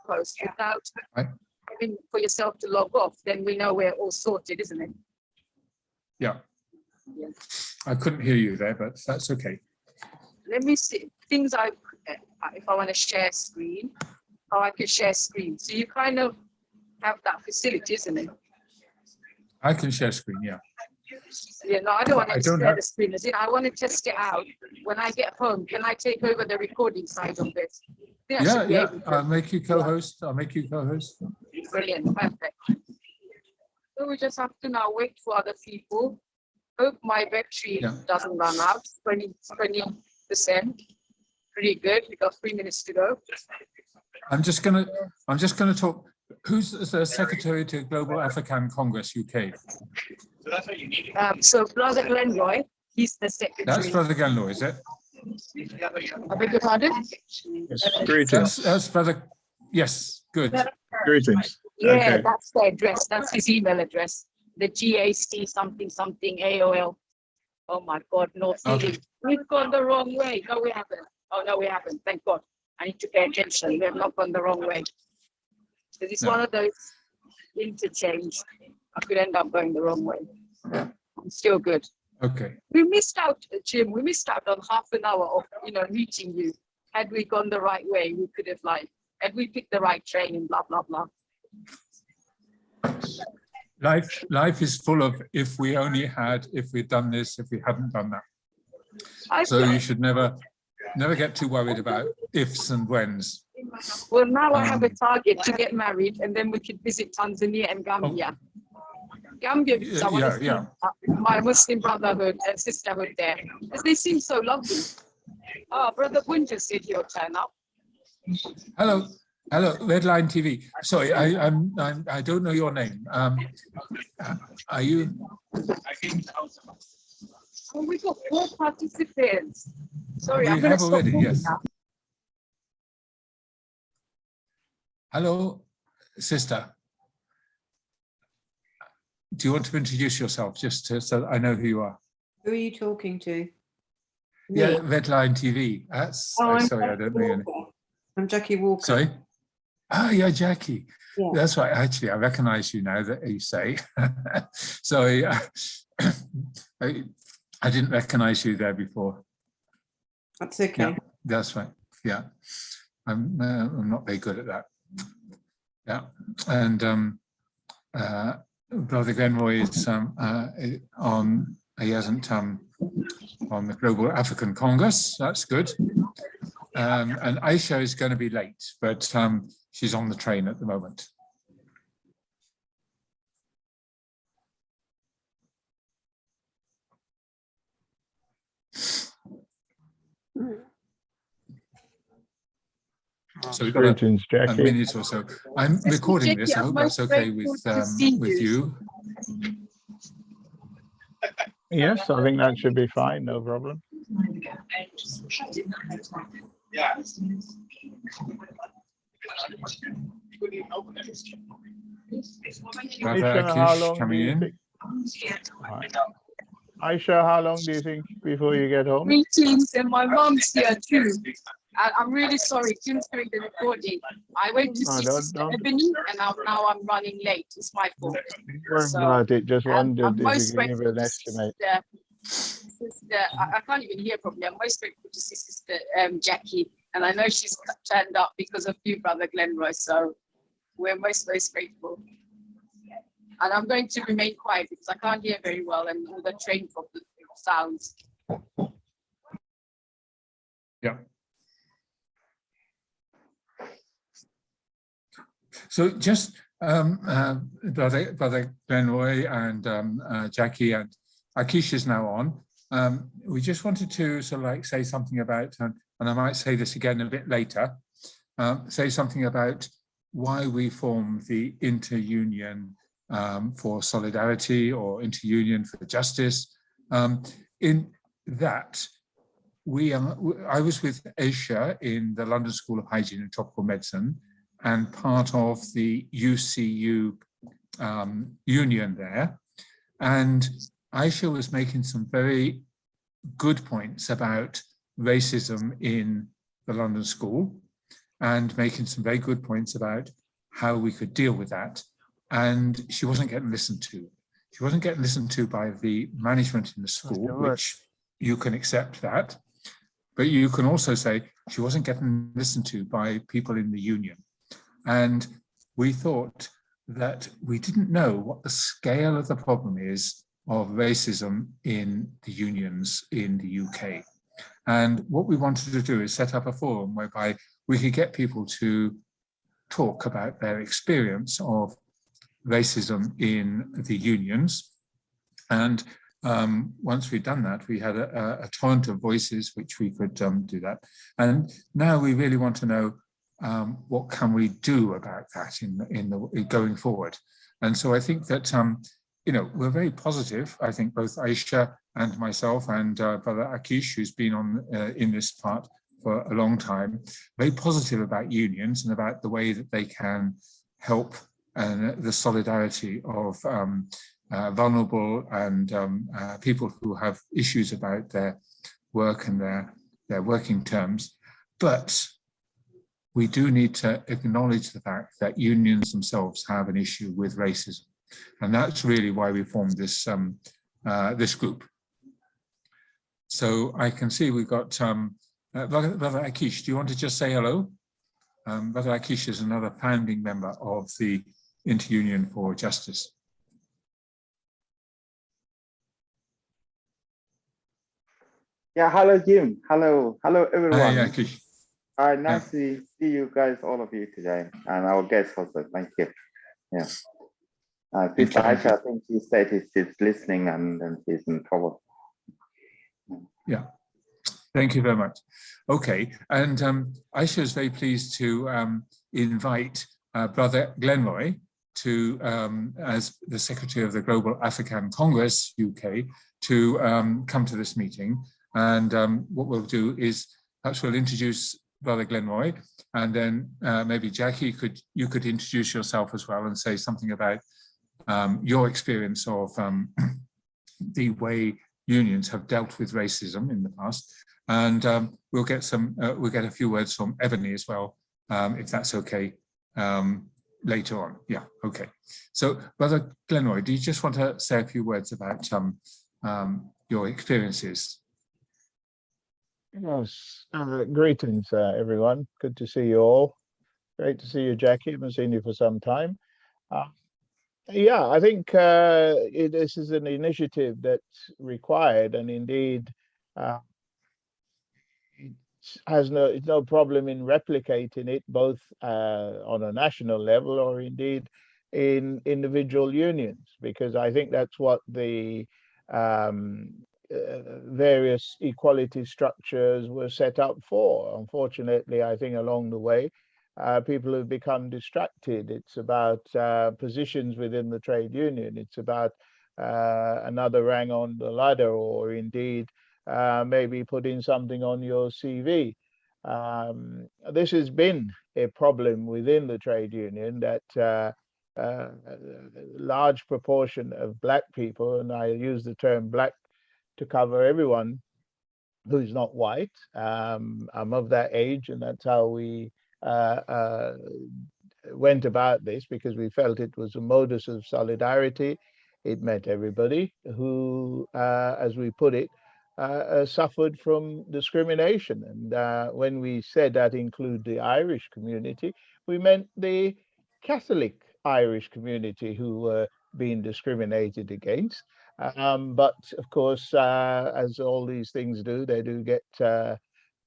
Post without having for yourself to log off, then we know we're all sorted, isn't it? Yeah. I couldn't hear you there, but that's okay. Let me see things if I want to share screen, how I can share screen. So you kind of have that facility, isn't it? I can share screen, yeah. Yeah, no, I don't want to share the screen. I want to test it out. When I get home, can I take over the recording side of this? Yeah. I'll make you co-host. I'll make you co-host. Brilliant, perfect. So we just have to now wait for other people. Hope my battery doesn't run out. 20%. Pretty good. We got 3 minutes to go. I'm just gonna talk. Who's the secretary to Global Afrikan Congress UK? So that's what you need. So Brother Glenroy, he's the secretary. That's Brother Glenroy, is it? I beg your pardon? Yes, greetings. That's Brother. Yes, good. Greetings. Yeah, Okay. that's the address. That's his email address. The GAC something AOL. Oh my God, no feeling. Okay. We've gone the wrong way. No, we haven't. Oh no, we haven't. Thank God. I need to pay attention. We have not gone the wrong way. Because it's one of those interchange. I could end up going the wrong way. I'm still good. Okay. We missed out, Jim. We missed out on half an hour of meeting you. Had we gone the right way, we could have had we picked the right train and blah blah blah. Life is full of if we'd done this, if we hadn't done that. So you should never get too worried about ifs and whens. Well, now I have a target to get married, and then we could visit Tanzania and Gambia. Gambia, because I want to see my Muslim brotherhood and sisterhood there, because they seem so lovely. Oh, Brother Bunja said he'll turn up. Hello, Redline TV. Sorry, I don't know your name. Are you? Oh, we got 4 participants. Sorry, We I'm going to have stop already, talking yes. now. Hello, sister. Do you want to introduce yourself just so that I know who you are? Who are you talking to? Yeah, Redline TV. Sorry, I don't know your name. I'm Jackie Walker. Sorry? Oh, yeah, Jackie. Yeah. That's right. Actually, I recognize you now that you say. Sorry, I didn't recognize you there before. That's okay. Yeah, that's right. Yeah, I'm not very good at that. Yeah, and Brother Glenroy is on. He hasn't on the Global Afrikan Congress. That's good. And Aysha is going to be late, but she's on the train at the moment. So we've got a minute or so. I'm recording this. I hope that's okay with you. Yes, I think that should be fine. No problem. Yeah. Brother How Akic long coming do you in. think? Aysha, how long do you think before you get home? Greetings, and my mom's here too. I'm really sorry, Jim's doing the recording. I went to see Sister Ebony, and now I'm running late. It's my fault. About it, just wondered if you can give an estimate. Sister, I can't even hear properly. I'm most grateful to see Sister Jackie, and I know she's turned up because of you, Brother Glenroy. So we're most grateful. And I'm going to remain quiet because I can't hear very well, and all the train sounds. Yeah. So just Brother Glenroy and Jackie and Akic is now on. We just wanted to sort of like say something about, and I might say this again a bit later, say something about why we formed the Interunion for Solidarity or Interunion for Justice. In that, I was with Aysha in the London School of Hygiene and Tropical Medicine, and part of the UCU union there. And Aysha was making some very good points about racism in the London school and making some very good points about how we could deal with that. And she wasn't getting listened to. She wasn't getting listened to by the management in the school, which you can accept that. But you can also say she wasn't getting listened to by people in the union. And we thought that we didn't know what the scale of the problem is of racism in the unions in the UK. And what we wanted to do is set up a forum whereby we could get people to talk about their experience of racism in the unions. And once we'd done that, we had a torrent of voices which we could do that. And now we really want to know what can we do about that in going forward. And so I think that we're very positive. I think both Aysha and myself and Brother Akic, who's been on in this part for a long time, very positive about unions and about the way that they can help the solidarity of vulnerable and people who have issues about their work and their working terms. But we do need to acknowledge the fact that unions themselves have an issue with racism. And that's really why we formed this, this group. So I can see we've got Brother Akic. Do you want to just say hello? Brother Akic is another founding member of the Interunion4 Justice. Yeah, hello, Jim. Hello, everyone. Hi, Akic. Nice to see you guys, all of you today, and our guests also. Thank you. Yeah. Sister Aysha, I think she said she's listening and she's in trouble. Yeah, thank you very much. Okay, and Aysha is very pleased to invite Brother Glenroy to, as the Secretary of the Global Afrikan Congress UK, to come to this meeting. And what we'll do is perhaps we'll introduce Brother Glenroy, and then maybe Jackie, you could introduce yourself as well and say something about your experience of the way unions have dealt with racism in the past, and we'll get a few words from Ebony as well, if that's okay, later on. Yeah, okay. So, Brother Glenroy, do you just want to say a few words about your experiences? Yes, greetings, everyone. Good to see you all. Great to see you, Jackie. I haven't seen you for some time. Yeah, I think this is an initiative that's required, and indeed, it's no problem in replicating it both on a national level or indeed in individual unions, because I think that's what the various equality structures were set up for. Unfortunately, I think along the way, people have become distracted. It's about positions within the trade union. It's about another rang on the ladder, or indeed maybe putting something on your CV. This has been a problem within the trade union, that a large proportion of Black people, and I use the term Black to cover everyone who's not white. I'm of that age, and that's how we went about this, because we felt it was a modus of solidarity. It met everybody who, as we put it, suffered from discrimination. And when we said that include the Irish community, we meant the Catholic Irish community who were being discriminated against. But of course, as all these things do, they do get,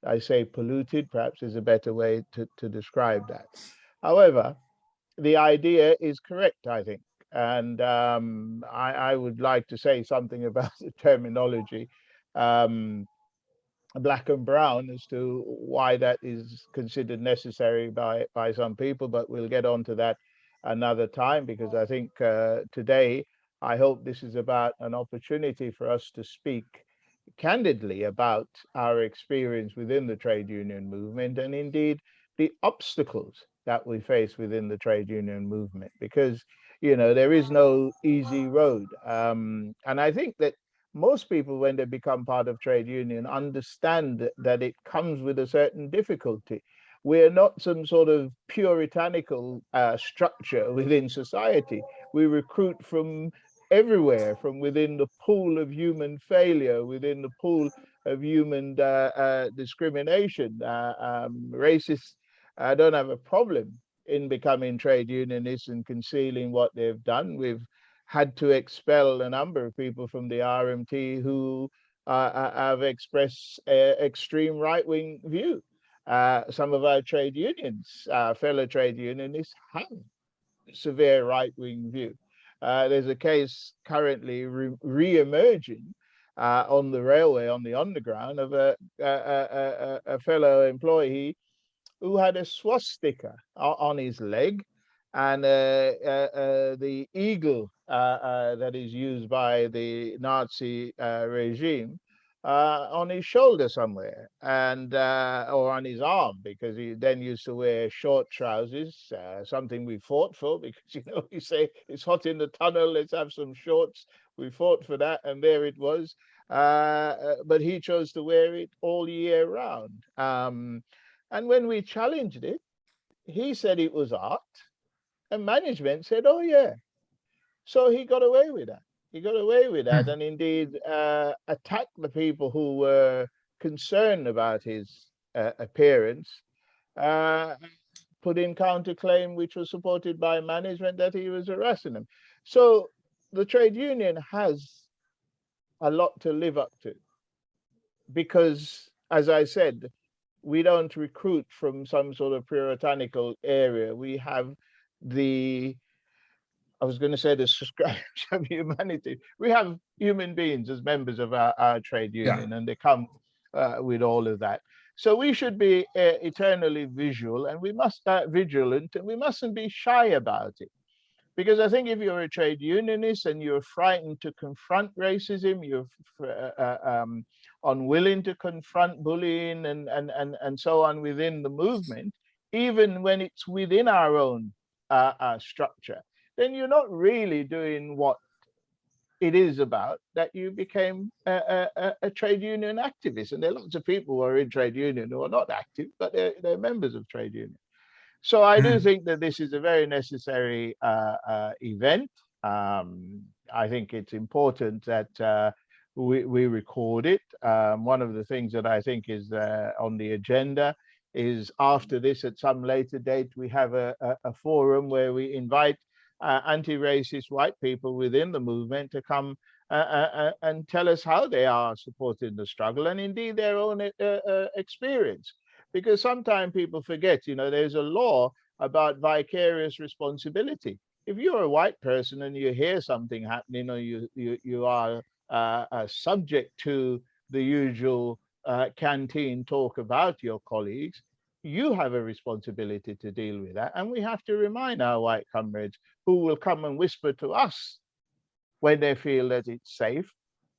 I say polluted, perhaps is a better way to describe that. However, the idea is correct, I think. And I would like to say something about the terminology, Black and brown, as to why that is considered necessary by some people, but we'll get on to that another time, because I think today, I hope this is about an opportunity for us to speak candidly about our experience within the trade union movement, and indeed the obstacles that we face within the trade union movement. Because, there is no easy road. And I think that most people, when they become part of trade union, understand that it comes with a certain difficulty. We're not some sort of puritanical structure within society. We recruit from everywhere, from within the pool of human failure, within the pool of human discrimination. Racists don't have a problem in becoming trade unionists and concealing what they've done. We've had to expel a number of people from the RMT who have expressed extreme right-wing view. Some of our trade unions, fellow trade unionists, have severe right-wing view. There's a case currently re-emerging on the railway, on the underground, of a fellow employee who had a swastika on his leg, and the eagle that is used by the Nazi regime on his shoulder somewhere, and or on his arm, because he then used to wear short trousers, something we fought for, because we say it's hot in the tunnel, let's have some shorts. We fought for that, and there it was. But he chose to wear it all year round. And when we challenged it, he said it was art, and management said, oh yeah. So he got away with that. He got away with that, and indeed attacked the people who were concerned about his appearance, put in counterclaim, which was supported by management, that he was harassing them. So the trade union has a lot to live up to, because, as I said, we don't recruit from some sort of puritanical area. We have I was going to say the subscription of humanity. We have human beings as members of our trade union, and they come with all of that. So we should be eternally visual, and we must vigilant, and we mustn't be shy about it. Because I think if you're a trade unionist and you're frightened to confront racism, you're unwilling to confront bullying and so on within the movement, even when it's within our own structure, then you're not really doing what it is about, that you became a trade union activist. And there are lots of people who are in trade union who are not active, but they're members of trade union. So I do think that this is a very necessary event. I think it's important that we record it. One of the things that I think is on the agenda is, after this, at some later date, we have a forum where we invite anti-racist white people within the movement to come and tell us how they are supporting the struggle, and indeed their own experience. Because sometimes people forget, there's a law about vicarious responsibility. If you're a white person and you hear something happening, or you are subject to the usual canteen talk about your colleagues, you have a responsibility to deal with that. And we have to remind our white comrades, who will come and whisper to us when they feel that it's safe,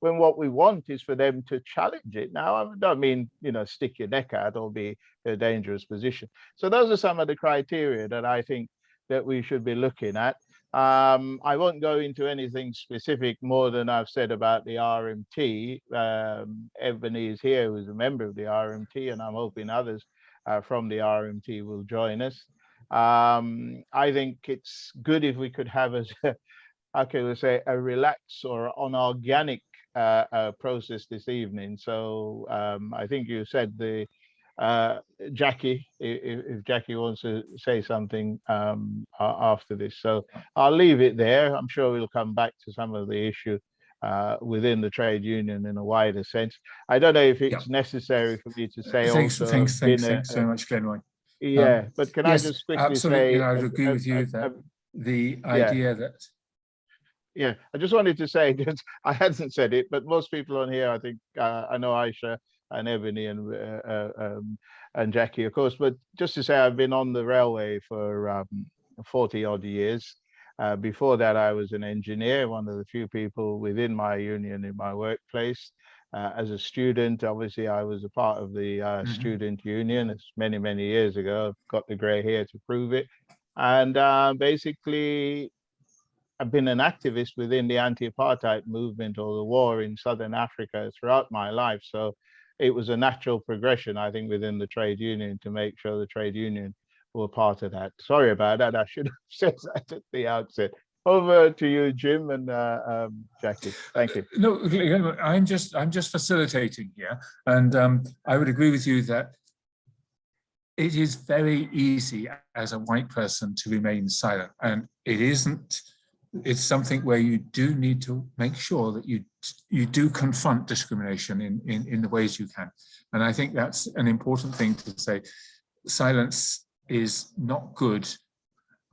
when what we want is for them to challenge it. Now, I don't mean, stick your neck out or be in a dangerous position. So those are some of the criteria that I think that we should be looking at. I won't go into anything specific more than I've said about the RMT. Ebony is here, who's a member of the RMT, and I'm hoping others from the RMT will join us. I think it's good if we could have a relaxed or an organic process this evening. So I think you said Jackie, if Jackie wants to say something after this. So I'll leave it there. I'm sure we'll come back to some of the issue within the trade union in a wider sense. I don't know if it's necessary for me to say thanks so much, Glenroy. Yeah, but can I just quickly absolutely, say, I would agree with you that the idea that... Yeah, I just wanted to say that I hadn't said it, but most people on here, I think, I know Aysha and Ebony and Jackie, of course, but just to say, I've been on the railway for 40 odd years. Before that, I was an engineer, one of the few people within my union in my workplace. As a student, obviously, I was a part of the student union. It's many, many years ago. I've got the grey hair to prove it. And basically, I've been an activist within the anti-apartheid movement or the war in Southern Africa throughout my life. So it was a natural progression, I think, within the trade union to make sure the trade union were part of that. Sorry about that. I should have said that at the outset. Over to you, Jim and Jackie. Thank you. No, I'm just facilitating here, and I would agree with you that it is very easy as a white person to remain silent, and it isn't. It's something where you do need to make sure that you do confront discrimination in the ways you can, and I think that's an important thing to say. Silence is not good,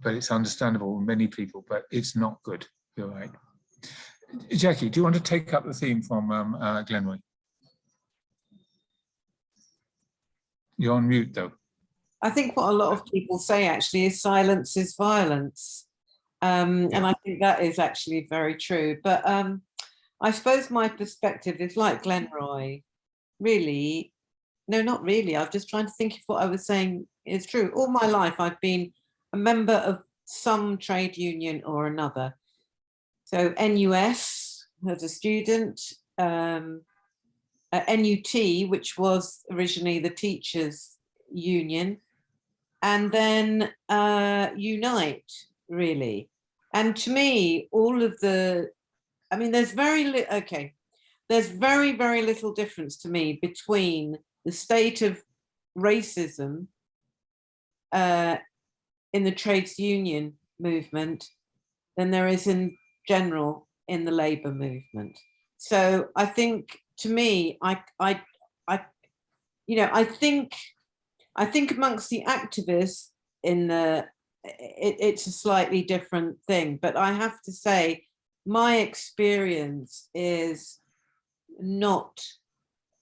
but it's understandable in many people, but it's not good. You're right. Jackie, do you want to take up the theme from Glenroy? You're on mute, though. I think what a lot of people say actually is silence is violence. And I think that is actually very true. But I suppose my perspective is like Glenroy, really. No, not really. I'm just trying to think if what I was saying is true. All my life, I've been a member of some trade union or another. So NUS as a student, NUT, which was originally the teachers' union, and then Unite, really. And to me, all of the, I mean, there's very little difference to me between the state of racism in the trades union movement than there is in general in the labour movement. So I think, to me, I think amongst the activists in the, it's a slightly different thing, but I have to say my experience is not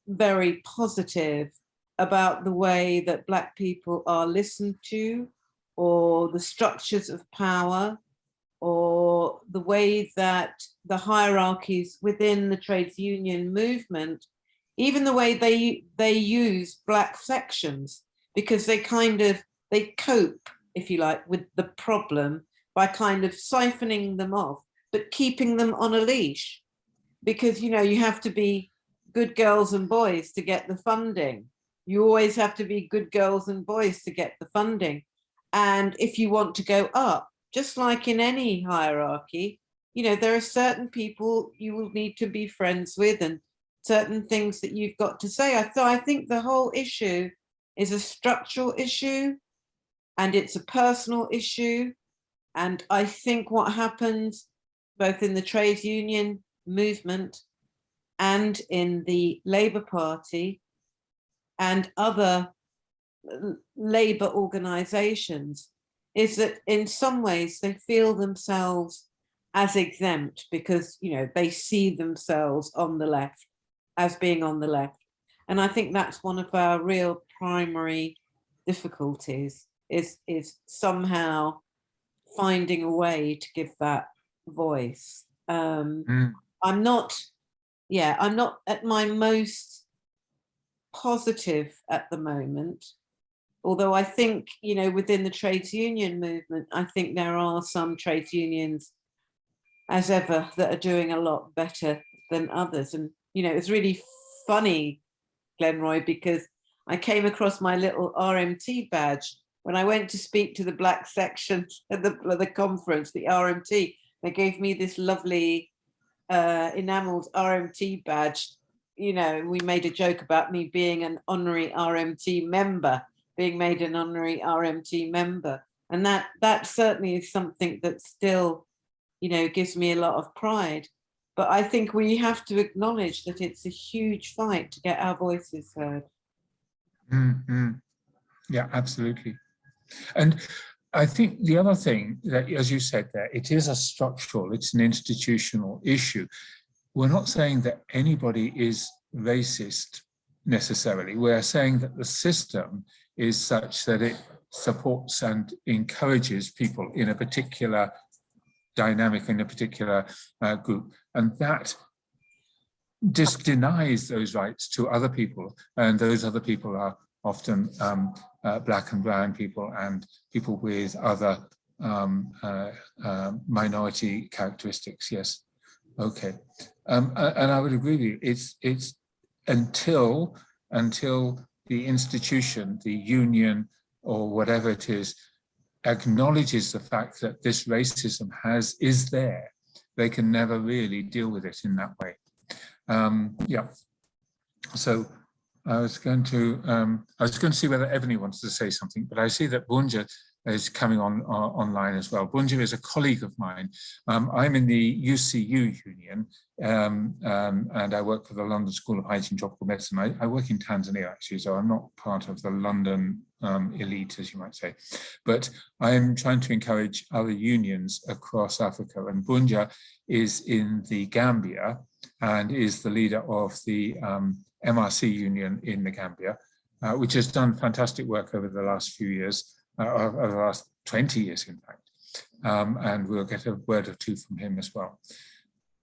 very positive about the way that Black people are listened to, or the structures of power, or the way that the hierarchies within the trades union movement, even the way they use Black sections, because they cope, if you like, with the problem by kind of siphoning them off, but keeping them on a leash. Because, you have to be good girls and boys to get the funding. You always have to be good girls and boys to get the funding. And if you want to go up, just like in any hierarchy, there are certain people you will need to be friends with and certain things that you've got to say. So I think the whole issue is a structural issue and it's a personal issue. And I think what happens both in the trades union movement and in the Labour Party and other labour organisations is that in some ways they feel themselves as exempt because, they see themselves on the left as being on the left. And I think that's one of our real primary difficulties is somehow finding a way to give that voice. I'm not at my most positive at the moment, although I think, within the trades union movement, I think there are some trades unions as ever that are doing a lot better than others. And, it's really funny, Glenroy, because I came across my little RMT badge when I went to speak to the Black section at the conference, the RMT. They gave me this lovely enameled RMT badge. We made a joke about me being an honorary RMT member, being made an honorary RMT member. And that certainly is something that still, gives me a lot of pride. But I think we have to acknowledge that it's a huge fight to get our voices heard. Mm-hmm. Yeah, absolutely. And I think the other thing that, as you said there, it is a structural, it's an institutional issue. We're not saying that anybody is racist necessarily. We're saying that the system is such that it supports and encourages people in a particular dynamic, in a particular group. And that just denies those rights to other people. And those other people are often Black and brown people and people with other minority characteristics. Yes, okay, and I would agree with you. It's until the institution, the union, or whatever it is, acknowledges the fact that this racism is there, they can never really deal with it in that way. Yeah. So I was going to see whether Ebony wanted to say something, but I see that Bunja is coming on online as well. Bunja is a colleague of mine. I'm in the UCU union, and I work for the London School of Hygiene and Tropical Medicine. I work in Tanzania actually, so I'm not part of the London elite, as you might say. But I'm trying to encourage other unions across Africa, and Bunja is in the Gambia and is the leader of the MRC union in the Gambia, which has done fantastic work over the last few years. Over the last 20 years, in fact, and we'll get a word or two from him as well.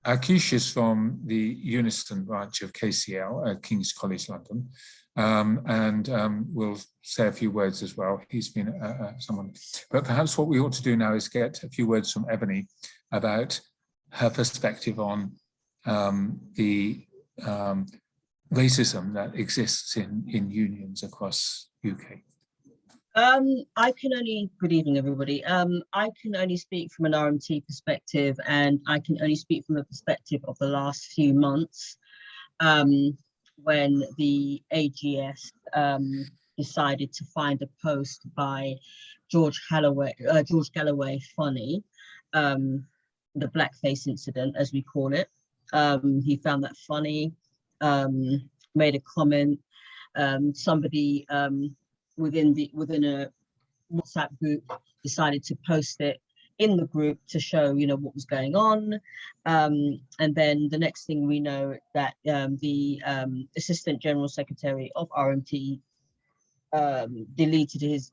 Akic is from the Unison branch of KCL at King's College London, and we'll say a few words as well. He's been someone, but perhaps what we ought to do now is get a few words from Ebony about her perspective on the racism that exists in unions across UK. Good evening, everybody. I can only speak from an RMT perspective, and I can only speak from the perspective of the last few months, when the AGS decided to find a post by George Galloway funny, the blackface incident, as we call it. He found that funny, made a comment. Somebody within a WhatsApp group decided to post it in the group to show, what was going on. And then the next thing we know that the Assistant General Secretary of RMT deleted his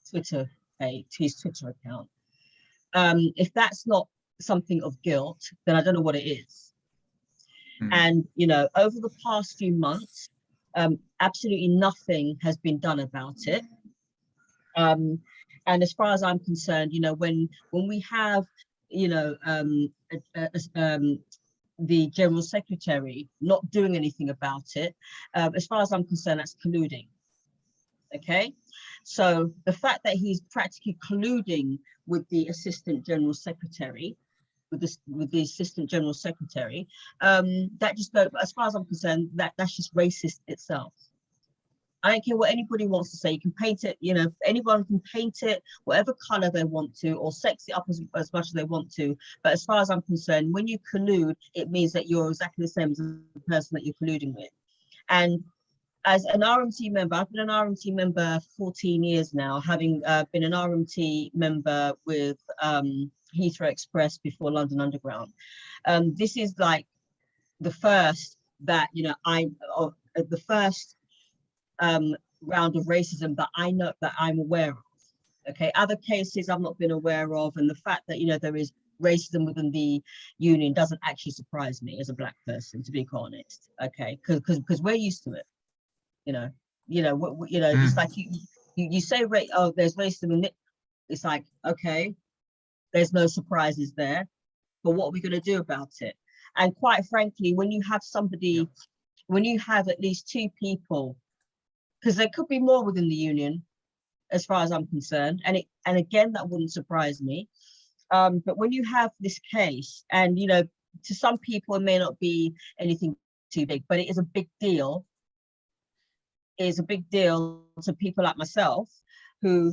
Twitter account. If that's not something of guilt, then I don't know what it is. And, over the past few months, absolutely nothing has been done about it. And as far as I'm concerned, when we have, the General Secretary not doing anything about it, as far as I'm concerned, that's colluding. Okay, so the fact that he's practically colluding with the Assistant General Secretary, with the Assistant General Secretary, that just goes, as far as I'm concerned, that's just racist itself. I don't care what anybody wants to say. You can paint it, anyone can paint it whatever color they want to, or sex it up as much as they want to. But as far as I'm concerned, when you collude, it means that you're exactly the same as the person that you're colluding with. And as an RMT member, I've been an RMT member 14 years now, having been an RMT member with Heathrow Express before London Underground. This is like the first that, the first round of racism that I know, that I'm aware of. Okay, other cases I've not been aware of, and the fact that, there is racism within the union doesn't actually surprise me as a black person, to be honest. Okay, because we're used to it. It's like you say, oh, there's racism in it. It's like, okay, there's no surprises there, but what are we going to do about it? And quite frankly, when you have somebody, when you have at least two people, because there could be more within the union, as far as I'm concerned, and again, that wouldn't surprise me. But when you have this case, and to some people it may not be anything too big, but it is a big deal. It is a big deal to people like myself who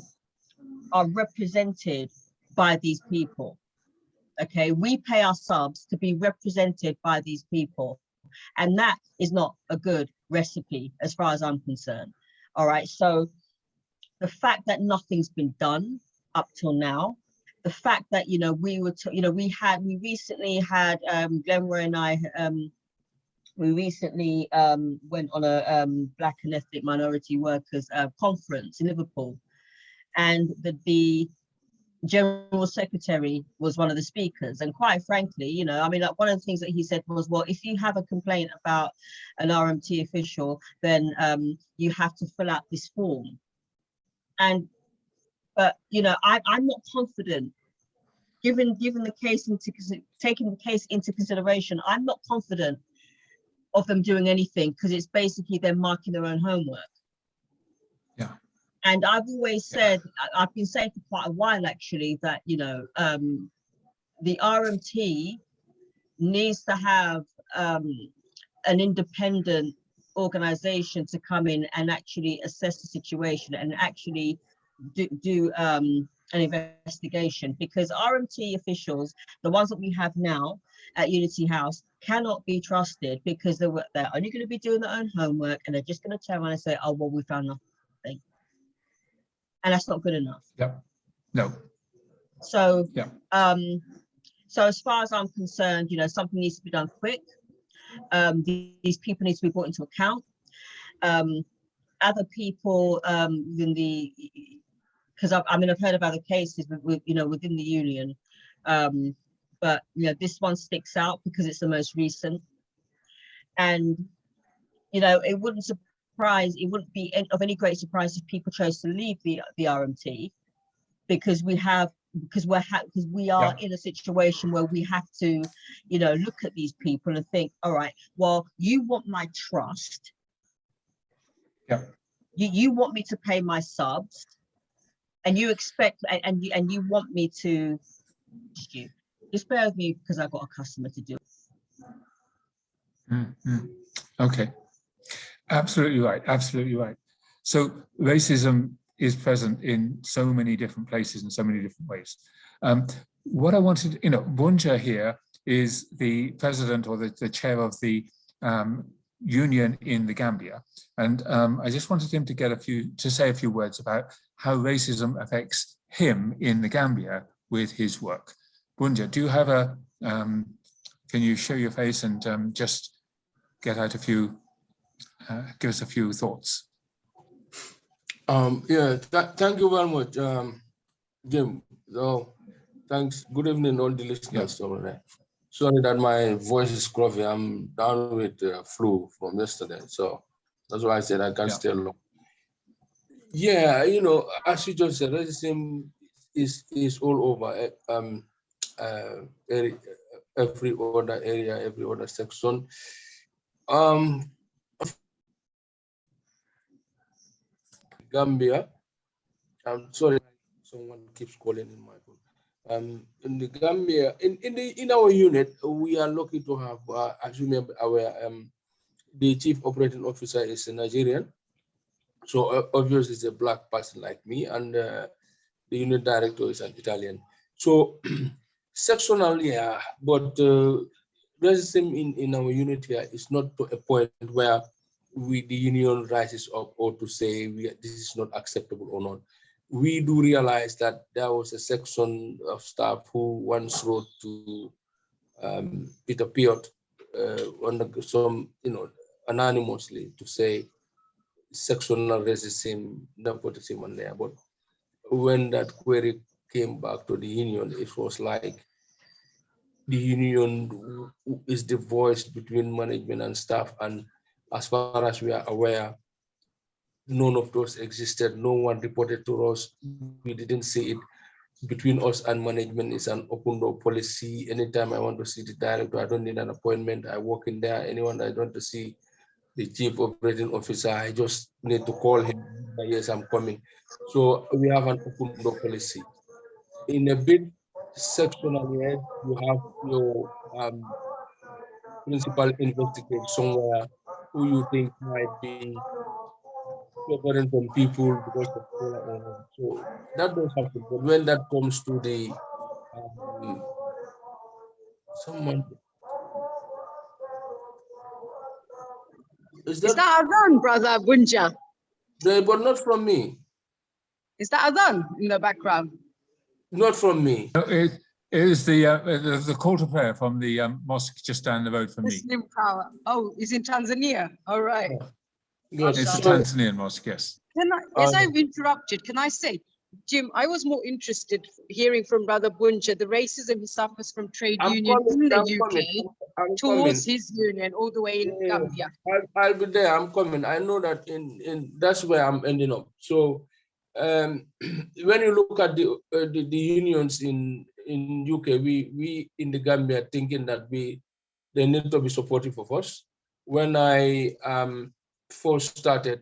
are represented by these people. Okay, we pay our subs to be represented by these people, and that is not a good recipe as far as I'm concerned. All right, so the fact that nothing's been done up till now, the fact that we recently had Glenroy and I we recently went on a Black and Ethnic Minority Workers conference in Liverpool, and the General Secretary was one of the speakers. And quite frankly, like one of the things that he said was, well, if you have a complaint about an RMT official, then you have to fill out this form. And But you know, I'm not confident. Given the case taking the case into consideration, I'm not confident of them doing anything, because it's basically them marking their own homework. Yeah. And I've always said, I've been saying for quite a while actually, that you know, the RMT needs to have an independent organization to come in and actually assess the situation and actually do an investigation, because RMT officials, the ones that we have now at Unity House, cannot be trusted, because they're only going to be doing their own homework, and they're just going to turn around and say, oh, well, we found nothing. And that's not good enough. Yep. No. So, yeah. So as far as I'm concerned, you know, something needs to be done quick. These people need to be brought into account. Other people within the, because I mean, I've heard of other cases with you know, within the union, but you know, this one sticks out because it's the most recent. And you know, it wouldn't be of any great surprise if people chose to leave the RMT, because we are in a situation where we have to, you know, look at these people and think, all right, well, you want my trust. Yeah. You want me to pay my subs, and you expect, and you want me to, just bear with me because I've got a customer to do. Okay. Absolutely right. Absolutely right. So racism is present in so many different places in so many different ways. What I wanted, you know, Bunja here is the president or the chair of the union in the Gambia, and I just wanted him to say a few words about how racism affects him in the Gambia with his work. Bunja, do you have can you show your face and just get out a few, give us a few thoughts? Yeah, thank you very much, Jim. So, thanks. Good evening, all the listeners. Yeah. Sorry that my voice is gruffy. I'm down with flu from yesterday, so that's why I said I can't stay long. Yeah, you know, as you just said, racism is all over every other area, every other section. Gambia. I'm sorry, someone keeps calling in my phone. In the Gambia, in our unit, we are lucky to have, as you remember, our the chief operating officer is a Nigerian, so obviously it's a black person like me, and the unit director is an Italian. So sectional, yeah, but racism in our unit here is not to a point where the union rises up or to say this is not acceptable or not. We do realize that there was a section of staff who once wrote to Peter Piot on some, you know, anonymously to say sectional racism, nepotism on there. But when that query came back to the union, it was like the union is the voice between management and staff, and as far as we are aware, none of those existed. No one reported to us. We didn't see it. Between us and management is an open door policy. Anytime I want to see the director, I don't need an appointment. I walk in there. Anyone I want to see the chief operating officer, I just need to call him. Yes, I'm coming. So we have an open door policy. In a bit sectional area, you have your principal investigator somewhere who you think might be different from people because of color or not. So that does happen. But when that comes to the someone, is that Adhan, brother Bunja? But not from me. Is that Adhan in the background? Not from me. No, it is the call to prayer from the mosque just down the road from me. Muslim power. Oh, it's in Tanzania. All right. Yes. It's a Tanzanian mosque, yes. As I've interrupted, can I say, Jim, I was more interested hearing from Brother Bunja, the racism he suffers from trade unions in the UK towards his union all the way in Gambia. I'll be there. I'm coming. I know that in that's where I'm ending up. So when you look at the unions in UK, we in the Gambia thinking that they need to be supportive of us. When I first started,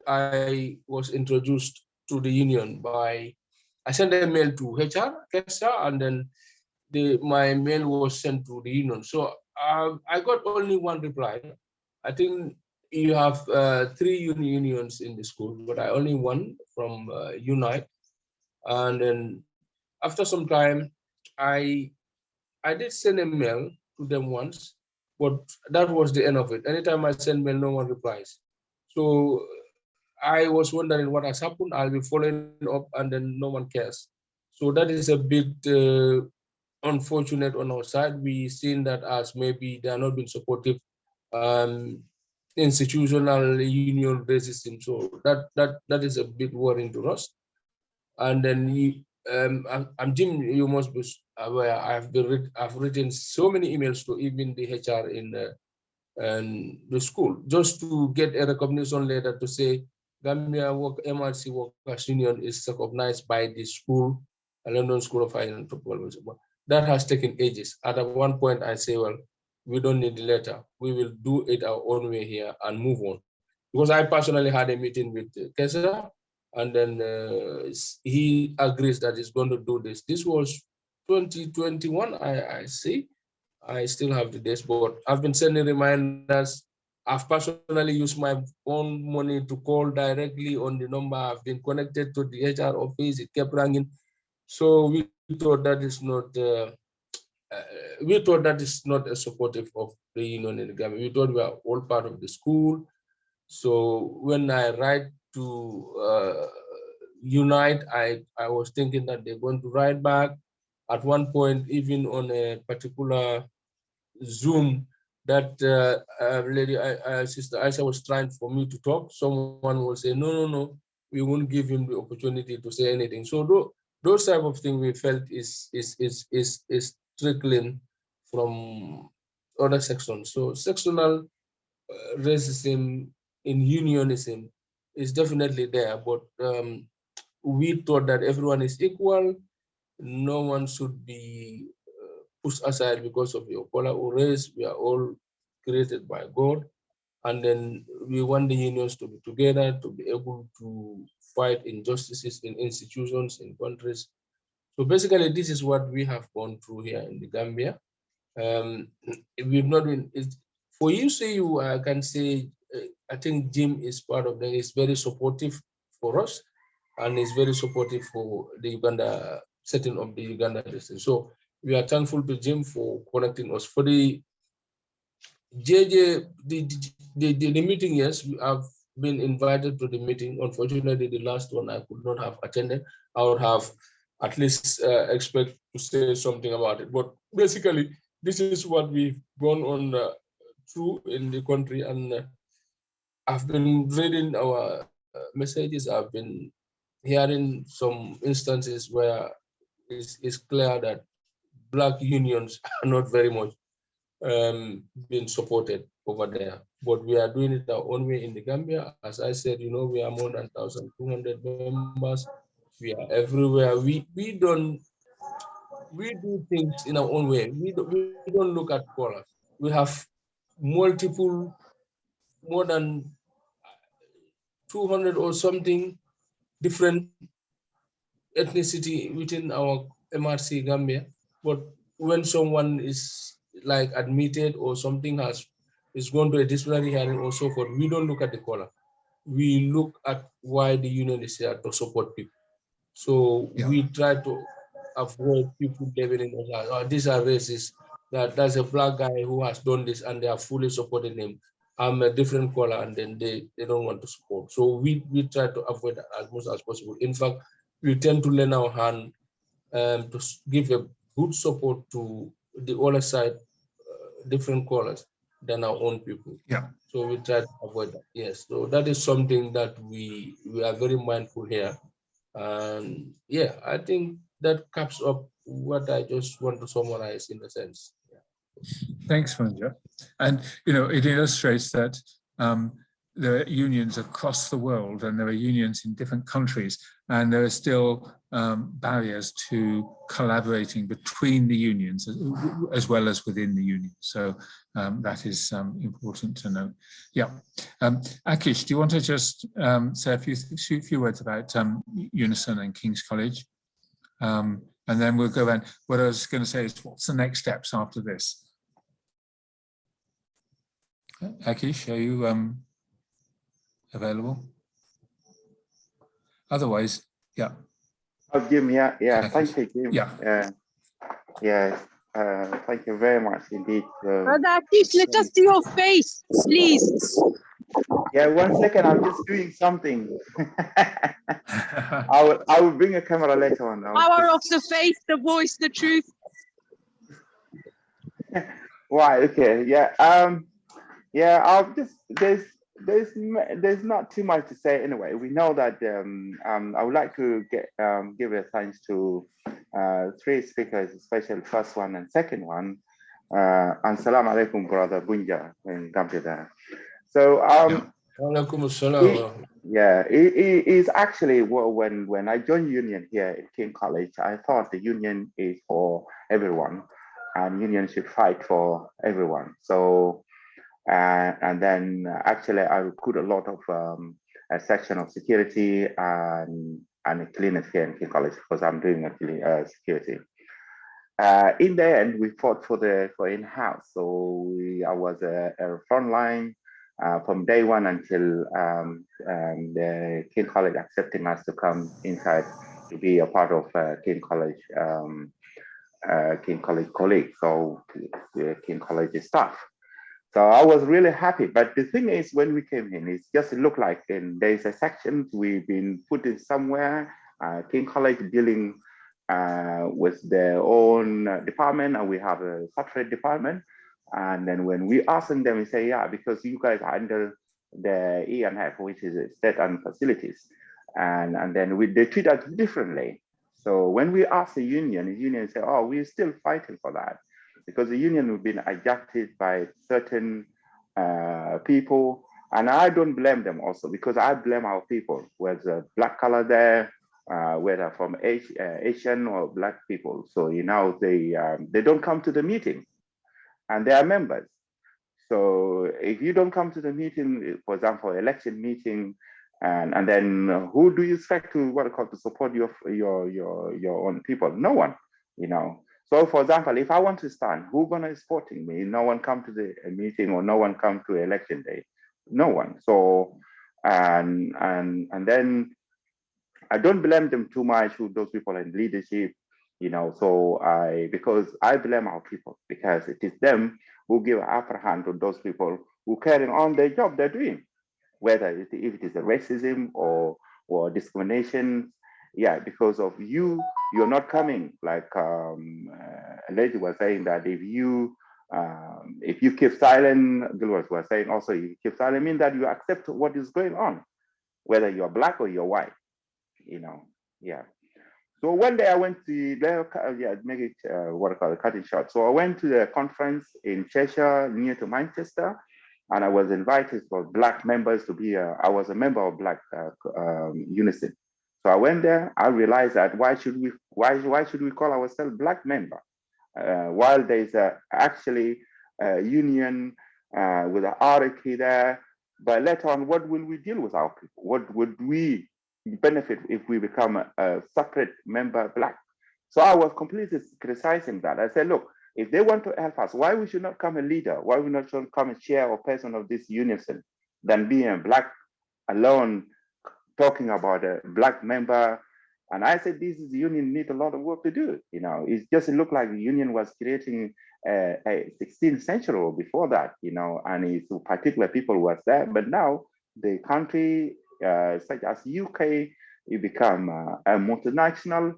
I was introduced to the union by, I sent a mail to HR, and then my mail was sent to the union. So I got only one reply. I think you have 3 unions in the school, but I only one from Unite. And then after some time, I did send a mail to them once, but that was the end of it. Anytime I send mail, no one replies. So I was wondering what has happened. I'll be following up, and then no one cares. So that is a bit unfortunate on our side. We seen that as maybe they are not being supportive institutional union racism. So that is a bit worrying to us. And then I'm Jim. You must be aware. I've written so many emails to even the HR in the school just to get a recognition letter to say Gambia MRC Workers Union is recognized by the school, London School of Finance and Anthropology. That has taken ages. At one point, I say, well, we don't need the letter. We will do it our own way here and move on. Because I personally had a meeting with Kebbeh, and then he agrees that he's going to do this. This was 2021, I see. I still have the dates, but I've been sending reminders. I've personally used my own money to call directly on the number. I've been connected to the HR office. It kept ringing. So we thought that is not. We thought that is not a supportive of the union in the Gambia. We thought we are all part of the school. So when I write to Unite, I was thinking that they're going to write back. At one point, even on a particular Zoom, that lady, Sister Aysha, was trying for me to talk. Someone will say, no, we won't give him the opportunity to say anything. So those type of things we felt is trickling from other sections. So sectional racism in unionism is definitely there, but we thought that everyone is equal. No one should be pushed aside because of your color or race. We are all created by God. And then we want the unions to be together, to be able to fight injustices in institutions, in countries. So basically, this is what we have gone through here in the Gambia. We've not been, for UCU, I can say, I think Jim is part of them, is very supportive for us, and is very supportive for the Uganda, setting up the Uganda district. So we are thankful to Jim for connecting us. For the JJ, the meeting, yes, we have been invited to the meeting. Unfortunately, the last one I could not have attended. I would have at least expect to say something about it. But basically, this is what we've gone on through in the country, and I've been reading our messages. I've been hearing some instances where it's clear that Black unions are not very much being supported over there. But we are doing it our own way in the Gambia. As I said, you know, we are more than 1,200 members. We are everywhere. We do things in our own way. We don't look at colors. We have multiple, more than 200 or something different ethnicity within our MRC Gambia. But when someone is like admitted or something is going to a disciplinary hearing or so forth, we don't look at the color. We look at why the union is here to support people. So we try to avoid people labeling us as, oh, these are racist. That's a Black guy who has done this and they are fully supporting him. I'm a different color, and then they don't want to support. So we try to avoid that as much as possible. In fact, we tend to lend our hand to give a good support to the other side, different colors than our own people. Yeah. So we try to avoid that. Yes. So that is something that we are very mindful here. And yeah, I think that caps up what I just want to summarize in a sense. Yeah. Thanks, Bunja. And you know, it illustrates that there are unions across the world, and there are unions in different countries, and there are still barriers to collaborating between the unions as well as within the union. So that is important to note. Yeah. Akic, do you want to just say a few words about Unison and King's College? And then we'll go on. What I was going to say is, what's the next steps after this? Akic, are you available? Otherwise, yeah. Oh, Jim, yeah, Akic. thank you, Jim. Yeah. Yes, thank you very much indeed. Brother Akic, let us see your face, please. Yeah, 1 second, I'm just doing something. I will bring a camera later on. Power of the face, the voice, the truth. Right, okay, yeah. Yeah, I'll just, there's not too much to say anyway. We know that I would like to give a thanks to 3 speakers, especially first one and second one. And salam alaikum, brother Bunja in Gambia. So yeah, it is actually when I joined union here in King College, I thought the union is for everyone, and union should fight for everyone. So. And then actually I recruit a lot of a section of security and cleaners here in King College, because I'm doing actually security. In the end, we fought for in-house. So I was a frontline from day one until the King College accepting us to come inside to be a part of King College colleagues, so King College staff. So I was really happy. But the thing is, when we came in, it just looked like there's a section we've been put in somewhere, King College dealing with their own department, and we have a separate department. And then when we ask them, we say, yeah, because you guys are under the E&F, which is state and facilities. And then they treat us differently. So when we ask the union say, oh, we're still fighting for that. Because the union has been adjusted by certain people, and I don't blame them also, because I blame our people, whether black color there, whether from Asian or black people. So they don't come to the meeting, and they are members. So if you don't come to the meeting, for example, election meeting, and then who do you expect to support your own people? No one, So for example, if I want to stand, who's gonna supporting me? No one come to the meeting, or no one come to election day. No one. So and then I don't blame them too much, those people in leadership, so because I blame our people, because it is them who give an upper hand to those people who carrying on their job they're doing, whether if it is a racism or discrimination. Yeah, because of you're not coming. Like a lady was saying that if you keep silent, Gilbert was saying also, you keep silent mean that you accept what is going on, whether you're black or you're white, Yeah. So one day I went to make it cutting short. So I went to the conference in Cheshire near to Manchester, and I was invited for black members to be. I was a member of Black Unison. So I went there. I realized that why should we call ourselves black member, while there's actually a union with an hierarchy there. But later on, what will we deal with our people? What would we benefit if we become a separate member black? So I was completely criticizing that. I said, look, if they want to help us, why we should not come a leader? Why we not should come a chair or person of this unison than being a black alone? Talking about a black member, and I said this is the union need a lot of work to do. It just looked like the union was creating a 16th century or before that. And it's particular people was there, but now the country such as UK, it become a multinational.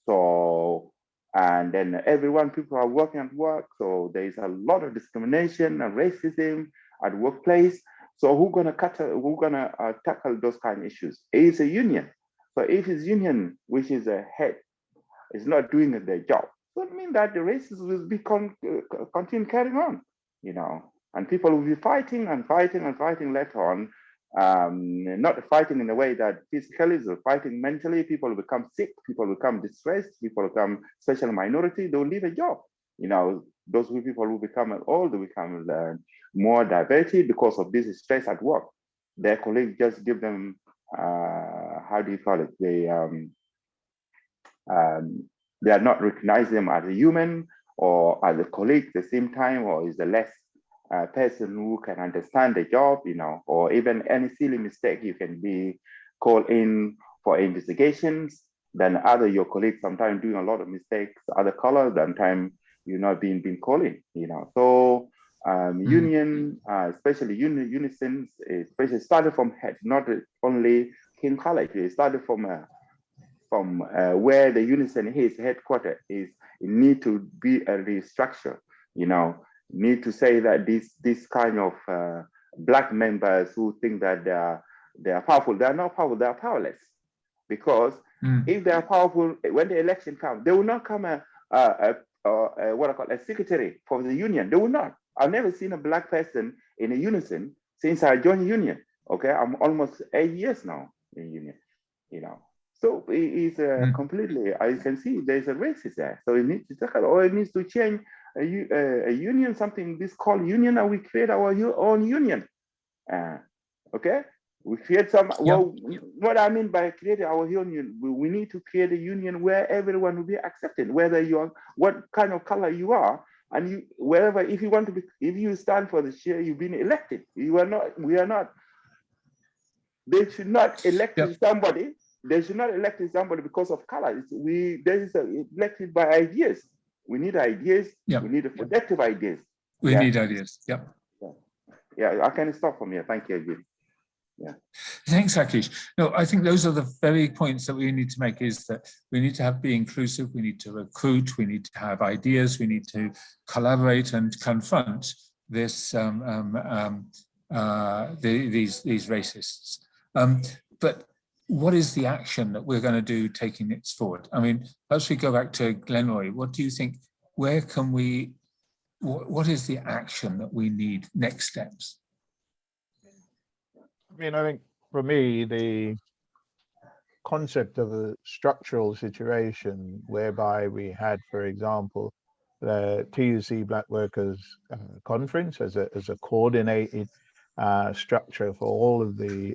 So and then people are working at work. So there is a lot of discrimination and racism at workplace. So who's gonna tackle those kind of issues? It's a union. So if it's union, which is a head, is not doing their job, so it means that the racism will be continue carrying on, and people will be fighting and fighting and fighting later on. not fighting in a way that physically, so fighting mentally. People will become sick, people will become distressed, people will become special minority, they'll leave a job. You know, those people who become old, they become more diabetic because of this stress at work. Their colleagues just give them, how do you call it? They are not recognizing them as a human or as a colleague at the same time, or is the less person who can understand the job, you know, or even any silly mistake, you can be called in for investigations. Then other your colleagues sometimes doing a lot of mistakes, other colors, then time you're not being called in, you know. So union, especially Unison, especially started from head, not only King College. It started from where the Unison is headquartered. Is it need to be a restructure, you know. Need to say that this kind of black members who think that they are powerful, they are not powerful, they are powerless. Because if they are powerful, when the election comes, they will not come what I call a secretary for the union. They will not. I've never seen a black person in a Unison since I joined union. Okay, I'm almost 8 years now in union, you know. So it's completely, I can see there's a racist there. So it needs to take it, or it needs to change a union, something this called union, and we create our own union. Okay, we create some. Well, what I mean by creating our union, we need to create a union where everyone will be accepted, whether you are what kind of color you are, and you wherever. If you want to be, if you stand for the chair, you've been elected. You are not. We are not. They should not elect somebody. They should not elect somebody because of color. There is elected by ideas. We need ideas. We need productive ideas. We need ideas. Yep. Yeah, I can stop from here. Thank you. Yeah. Thanks, Akic. No, I think those are the very points that we need to make, is that we need to be inclusive, we need to recruit, we need to have ideas, we need to collaborate and confront this these racists. But what is the action that we're going to do taking it forward? I mean, as we go back to Glenroy, what do you think, where can we, what is the action that we need, next steps? I mean, I think for me, the concept of a structural situation whereby we had, for example, the TUC Black Workers Conference as a coordinated structure for all of the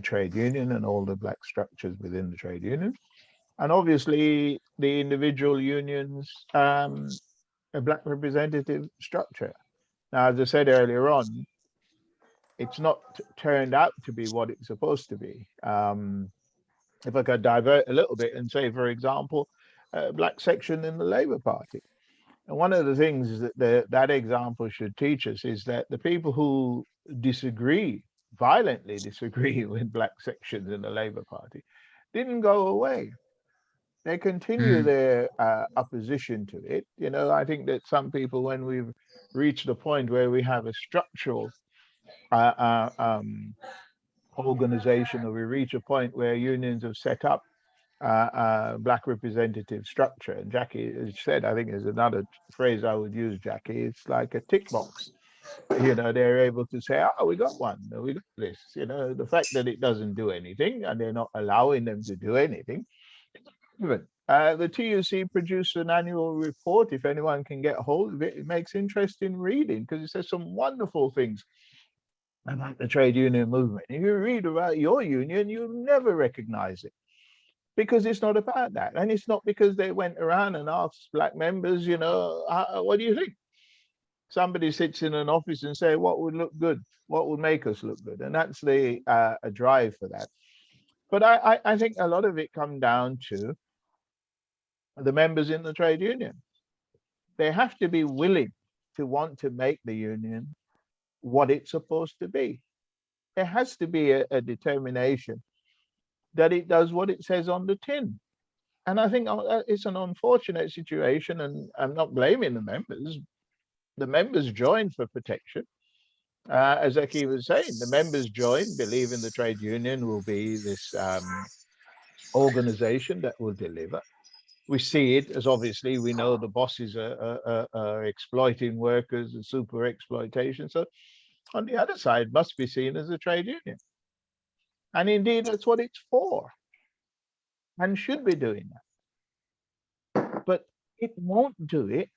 trade union and all the black structures within the trade union, and obviously the individual unions, a black representative structure. Now, as I said earlier on, it's not turned out to be what it's supposed to be. If I could divert a little bit and say, for example, a black section in the Labour Party. And one of the things that that example should teach us is that the people who violently disagree with black sections in the Labour Party didn't go away. They continue their opposition to it. You know, I think that some people, when we've reached the point where we have a structural organization, or we reach a point where unions have set up black representative structure, and Jackie has said, I think is another phrase I would use, Jackie, it's like a tick box. You know, they're able to say, oh, we got one, we got this. You know, the fact that it doesn't do anything and they're not allowing them to do anything. Even the TUC produced an annual report. If anyone can get hold of it, it makes interesting reading, because it says some wonderful things about the trade union movement. If you read about your union, you'll never recognize it, because it's not about that. And it's not because they went around and asked black members, you know, what do you think? Somebody sits in an office and say, what would look good? What would make us look good? And that's the a drive for that. But I think a lot of it comes down to the members in the trade union. They have to be willing to want to make the union what it's supposed to be. There has to be a determination that it does what it says on the tin. And I think it's an unfortunate situation, and I'm not blaming the members. The members joined for protection. As Aki was saying, the members joined, believing the trade union will be this organization that will deliver. We see it as, obviously, we know the bosses are exploiting workers and super exploitation. So on the other side, must be seen as a trade union. And indeed, that's what it's for, and should be doing that. But it won't do it